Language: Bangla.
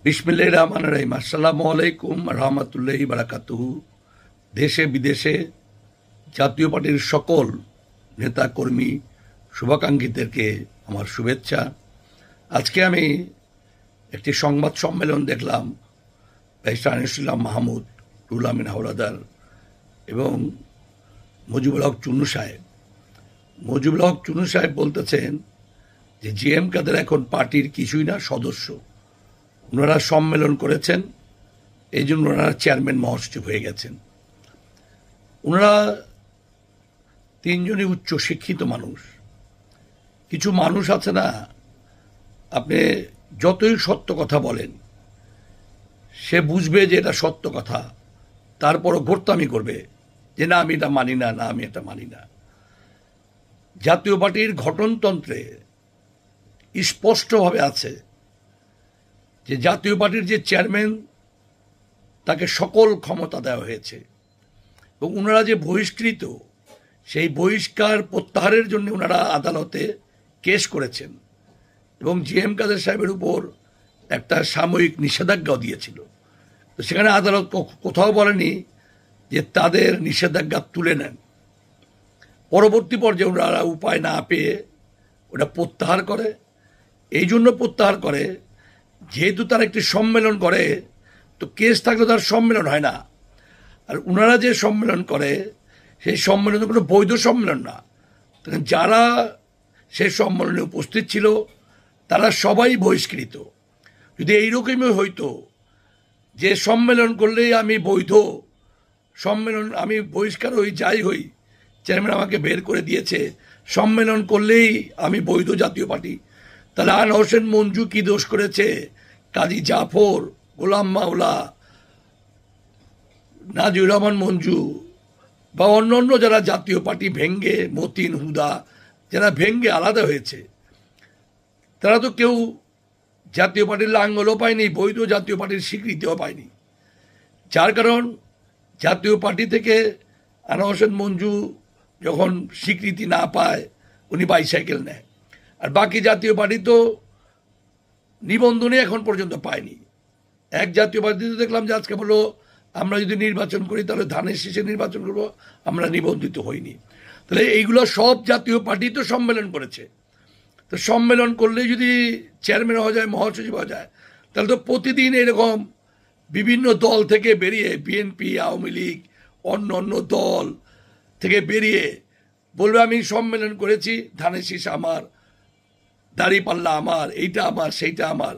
বিসমিল্লাহির রহমানির রহিম। আসসালামু আলাইকুম রহমতুল্লাহি বারাকাতুহু। দেশে বিদেশে জাতীয় পার্টির সকল নেতা কর্মী শুভাকাঙ্ক্ষীদেরকে আমার শুভেচ্ছা। আজকে আমি একটি সংবাদ সম্মেলন দেখলাম ব্যারিস্টার আনিসুল্লাহ মাহমুদ, রুহুল আমিন হাওলাদার এবং মুজিবুল হক চুন্নু সাহেব। মুজিবুল হক চুন্নু সাহেব বলতেছেন যে জিএম কাদের এখন পার্টির কিছুই না, সদস্য। ওনারা সম্মেলন করেছেন, এই জন্য ওনারা চেয়ারম্যান মহাসচিব হয়ে গেছেন। ওনারা তিনজনই উচ্চ শিক্ষিত মানুষ। কিছু মানুষ আছে না, আপনি যতই সত্য কথা বলেন সে বুঝবে যে এটা সত্য কথা, তারপরও গোর্তামি করবে যে না আমি এটা মানি না, আমি এটা মানি না। জাতীয় পার্টির গঠনতন্ত্রে স্পষ্টভাবে আছে যে জাতীয় পার্টির যে চেয়ারম্যান তাকে সকল ক্ষমতা দেওয়া হয়েছে এবং ওনারা যে বহিষ্কৃত, সেই বহিষ্কার প্রত্যাহারের জন্য ওনারা আদালতে কেস করেছেন এবং জিএম কাদের সাহেবের উপর একটা সাময়িক নিষেধাজ্ঞাও দিয়েছিল। তো সেখানে আদালত কোথাও বলেনি যে তাদের নিষেধাজ্ঞা তুলে নেন। পরবর্তী পর্যায়ে ওনারা উপায় না পেয়ে ওটা প্রত্যাহার করে। এই জন্য প্রত্যাহার করে যেহেতু তারা একটি সম্মেলন করে, তো কেস থাকলে তার সম্মেলন হয় না। আর ওনারা যে সম্মেলন করে সেই সম্মেলন কোনো বৈধ সম্মেলন না। যারা সেই সম্মেলনে উপস্থিত ছিল তারা সবাই বহিষ্কৃত। যদি এইরকমই হইতো যে সম্মেলন করলেই আমি বৈধ, সম্মেলন আমি বহিষ্কার হই, যাই হই, চেয়ারম্যান আমাকে বের করে দিয়েছে, সম্মেলন করলেই আমি বৈধ জাতীয় পার্টি, তাহলে আনোয়ার হোসেন মঞ্জু কি দোষ করেছে? কাজী জাফর, গোলাম মাওলা, নাজিউর রহমান মঞ্জু বা অন্য যারা জাতীয় পার্টি ভেঙ্গে, মতিন, হুদা, যারা ভেঙ্গে আলাদা হয়েছে, তারা তো কেউ জাতীয় পার্টির লাঙ্গলও পায়নি, বৈধ জাতীয় পার্টির স্বীকৃতিও পায়নি। যার কারণ জাতীয় পার্টি থেকে আনোয়ার হোসেন মঞ্জু যখন স্বীকৃতি না পায় উনি বাইসাইকেল নেয়। আর বাকি জাতীয় পার্টি তো নিবন্ধনে এখন পর্যন্ত পায়নি। এক জাতীয় পার্টিতে দেখলাম যে আজকে বললো আমরা যদি নির্বাচন করি তাহলে ধানের শীষে নির্বাচন করব, আমরা নিবন্ধিত হইনি। তাহলে এইগুলো সব জাতীয় পার্টি তো সম্মেলন করেছে। তো সম্মেলন করলে যদি চেয়ারম্যান হওয়া যায়, মহাসচিব হওয়া যায়, তাহলে তো প্রতিদিন এরকম বিভিন্ন দল থেকে বেরিয়ে, বিএনপি, আওয়ামী লীগ, অন্য দল থেকে বেরিয়ে বলবে আমি সম্মেলন করেছি, ধানের শীষ আমার, দাড়িপাল্লা আমার, এইটা আমার, সেইটা আমার।